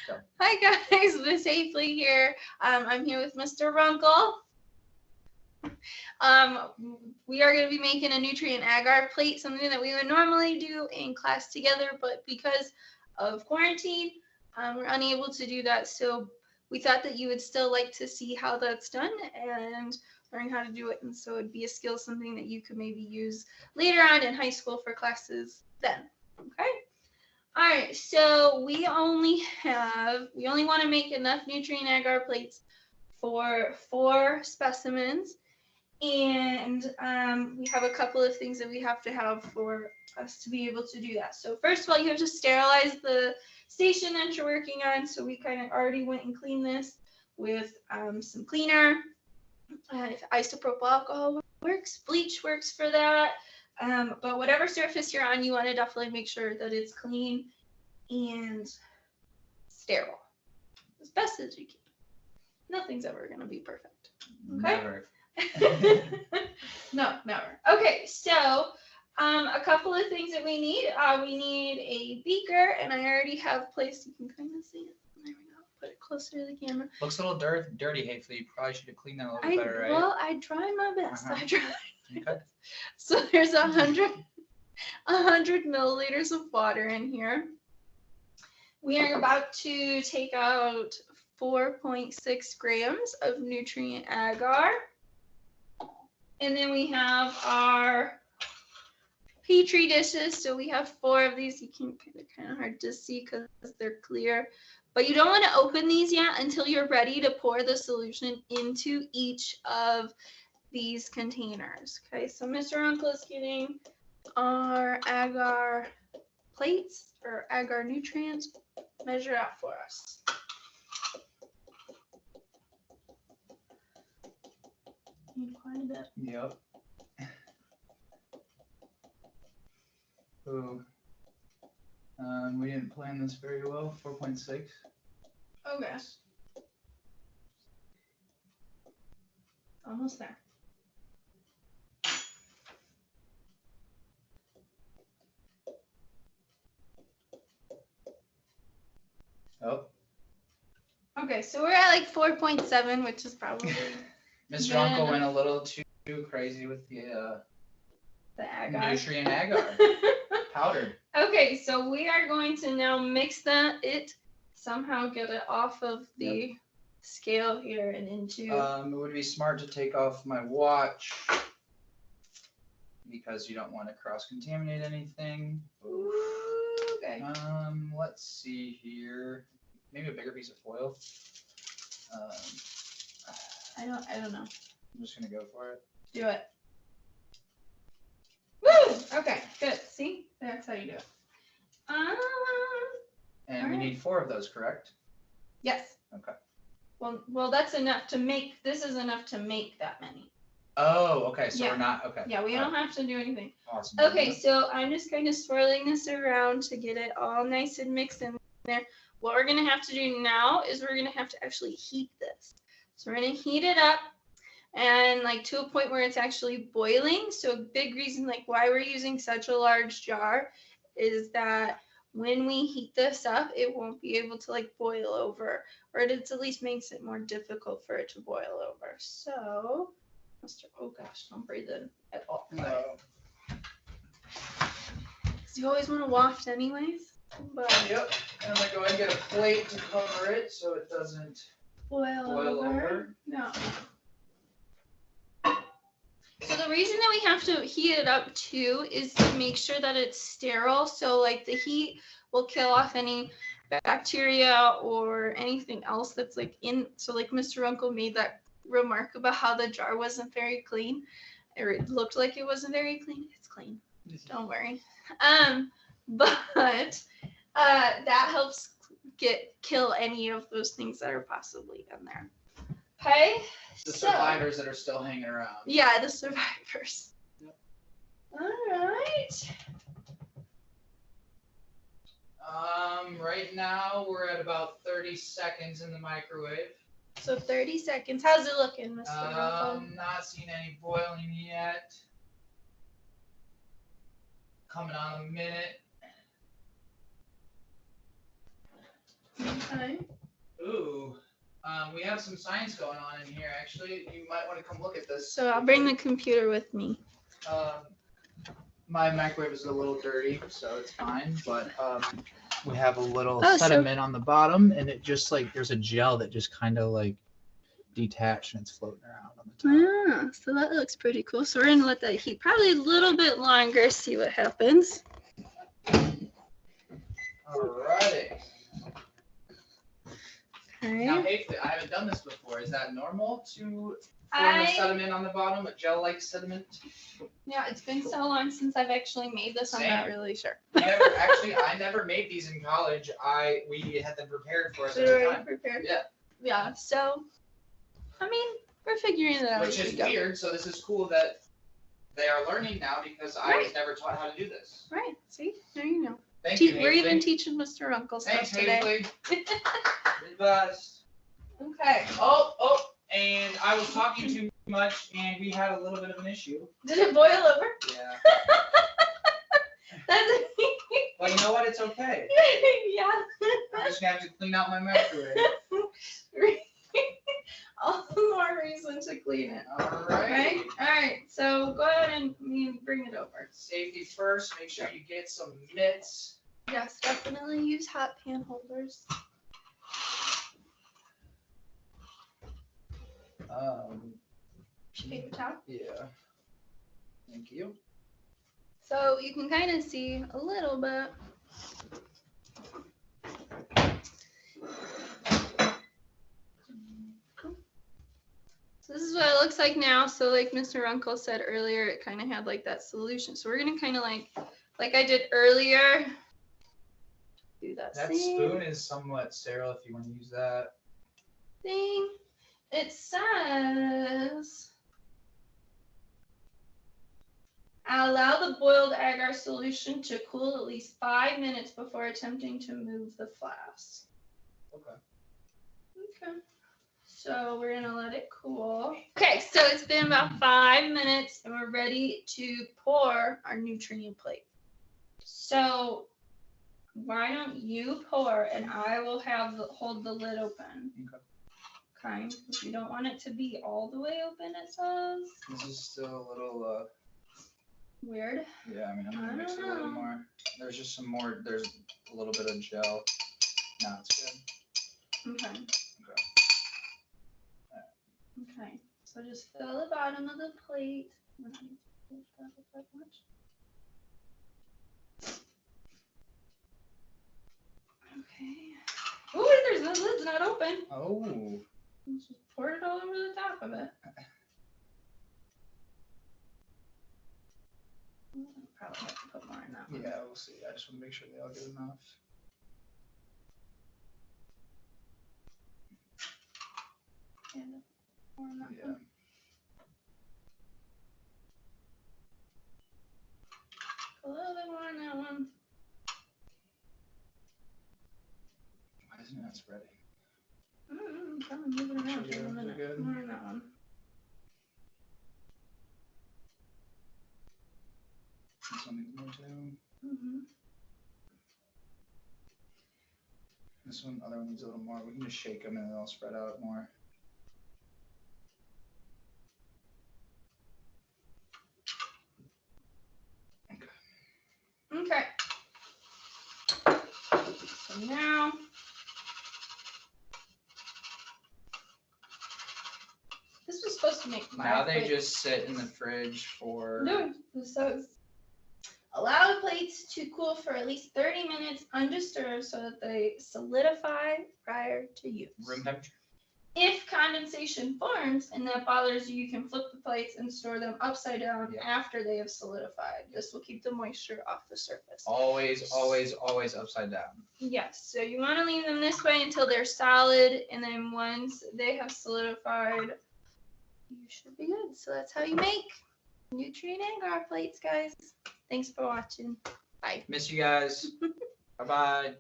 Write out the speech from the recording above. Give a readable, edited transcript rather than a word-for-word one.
Go. Hi guys, Miss Hafley here. I'm here with Mr. Runkle. We are going to be making a nutrient agar plate, something that we would normally do in class together, but because of quarantine, we're unable to do that. So we thought that you would still like to see how that's done and learn how to do it. And so it'd be a skill, something that you could maybe use later on in high school for classes then. Okay. All right, so we only want to make enough nutrient agar plates for 4 specimens, and we have a couple of things that we have to have for us to be able to do that. So first of all, you have to sterilize the station that you're working on. So we kind of already went and cleaned this with some cleaner. If isopropyl alcohol works, bleach works for that. But whatever surface you're on, you want to definitely make sure that it's clean and sterile as best as you can. Nothing's ever going to be perfect. Okay? Never. No, never. Okay, so a couple of things that we need. We need a beaker, and I already have placed, you can kind of see it. There we go. Put it closer to the camera. Looks a little dirty, Hafley. You probably should have cleaned that a little bit better, right? Well, I tried my best. Uh-huh. I tried. Okay. So there's 100 milliliters of water in here. We are about to take out 4.6 grams of nutrient agar. And then we have our Petri dishes. So we have 4 of these. You can kind of hard to see because they're clear. But you don't want to open these yet until you're ready to pour the solution into each of these containers. Okay, so Mr. Uncle is getting our agar plates or agar nutrients measured out for us. Need quite a bit. Yep. Ooh. We didn't plan this very well. 4.6. Okay. Almost there. Oh. Okay, so we're at like 4.7, which is probably Mr. Uncle went a little too crazy with the agar. nutrient agar powdered. Okay, so we are going to now mix it, somehow get it off of the scale here and into. It would be smart to take off my watch because you don't want to cross-contaminate anything. Okay. Let's see here. Maybe a bigger piece of foil. I don't know. I'm just gonna go for it. Do it. Woo! Okay, good. See? That's how you do it. And we need 4 of those, correct? Yes. Okay. Well, that's enough to make. This is enough to make that many. Oh, okay. So we're not okay. Yeah, we don't have to do anything. Awesome. Okay, so I'm just kind of swirling this around to get it all nice and mixed in there. What we're gonna have to do now is we're gonna have to actually heat this. So we're gonna heat it up and like to a point where it's actually boiling. So a big reason like why we're using such a large jar is that when we heat this up, it won't be able to like boil over, or it at least makes it more difficult for it to boil over. So, oh gosh, don't breathe in at all. No. So you always want to waft anyways. But Yep. And I'm gonna go ahead and get a plate to cover it so it doesn't boil over. over. No. So the reason that we have to heat it up too is to make sure that it's sterile. So like the heat will kill off any bacteria or anything else that's like in. So like Mr. Uncle made that remark about how the jar wasn't very clean, or it looked like it wasn't very clean. It's clean. Don't worry. But that helps kill any of those things that are possibly in there. Okay. The survivors that are still hanging around. Yeah, the survivors. Yep. All right. Right now we're at about 30 seconds in the microwave. So 30 seconds. How's it looking, Mr. Runkle? Not seeing any boiling yet. Coming on a minute. Okay. Ooh. We have some science going on in here, actually. You might want to come look at this. So I'll bring the computer with me. My microwave is a little dirty, so it's fine. But we have a little Oh, so- sediment on the bottom, and it just like there's a gel that just kind of like detached and it's floating around on the top. Ah, so that looks pretty cool. So we're gonna let that heat probably a little bit longer, see what happens. Alrighty. Okay. Now, Haefely, I haven't done this before. Is that normal to form I- a sediment on the bottom, a gel-like sediment? Yeah, it's been so long since I've actually made this. I'm not really sure. I never made these in college. We had them prepared for us at the time. Prepared? Yeah. Yeah. So, I mean, we're figuring it out. Which is weird. So this is cool that they are learning now because I was never taught how to do this. Right. See, there you know. Thank you, We're even Haefely. teaching Mr. Uncle stuff Thanks, today. Haefely. You're the best. Okay. Oh, and I was talking too much, and we had a little bit of an issue. Did it boil over? Yeah. That's Well, you know what? It's okay. yeah. I'm just gonna have to clean out my microwave. All the more reason to clean it. All Okay. right. All right. So go ahead and bring it over. Safety first. Make sure you get some mitts. Yes, definitely use hot pan holders. Paper towel. Yeah. Thank you. So you can kind of see a little bit. So this is what it looks like now. So like Mr. Uncle said earlier, it kind of had like that solution. So we're gonna kind of like I did earlier, do that That same spoon is somewhat sterile if you want to use that. thing. It says, allow the boiled agar solution to cool at least 5 minutes before attempting to move the flask. Okay. Okay. So we're gonna let it cool. Okay, so it's been about 5 minutes and we're ready to pour our nutrient plate. So why don't you pour and I will hold the lid open. Okay. Okay, if you don't want it to be all the way open, it says. This is still a little Weird. yeah, I mean I'm gonna mix it a little more. There's just some more, there's a little bit of gel. Now it's good. Okay. Okay. So just fill the bottom of the plate. I don't need to lift that up that much. Okay. Oh, the lid's not open. Oh. Just pour it all over the top of it. Probably have to put more in that one. Yeah, we'll see. I just want to make sure they all get enough. And more in that Yeah. one. A little bit more in that one. Why isn't that spreading? Come and move it around Sure, for a we're minute. good. More in that one. This one needs more too. Mm-hmm. This one, other one needs a little more. We can just shake them and they'll spread out more. Okay. So now this was supposed to make Now they plate. just sit in the fridge for. No, so allow the plates to cool for at least 30 minutes undisturbed so that they solidify prior to use. Room temperature. If condensation forms and that bothers you, you can flip the plates and store them upside down after they have solidified. This will keep the moisture off the surface. Always, always, always upside down. Yes, so you want to leave them this way until they're solid, and then once they have solidified, you should be good. So that's how you make nutrient agar plates, guys. Thanks for watching. Bye. Miss you guys. Bye-bye.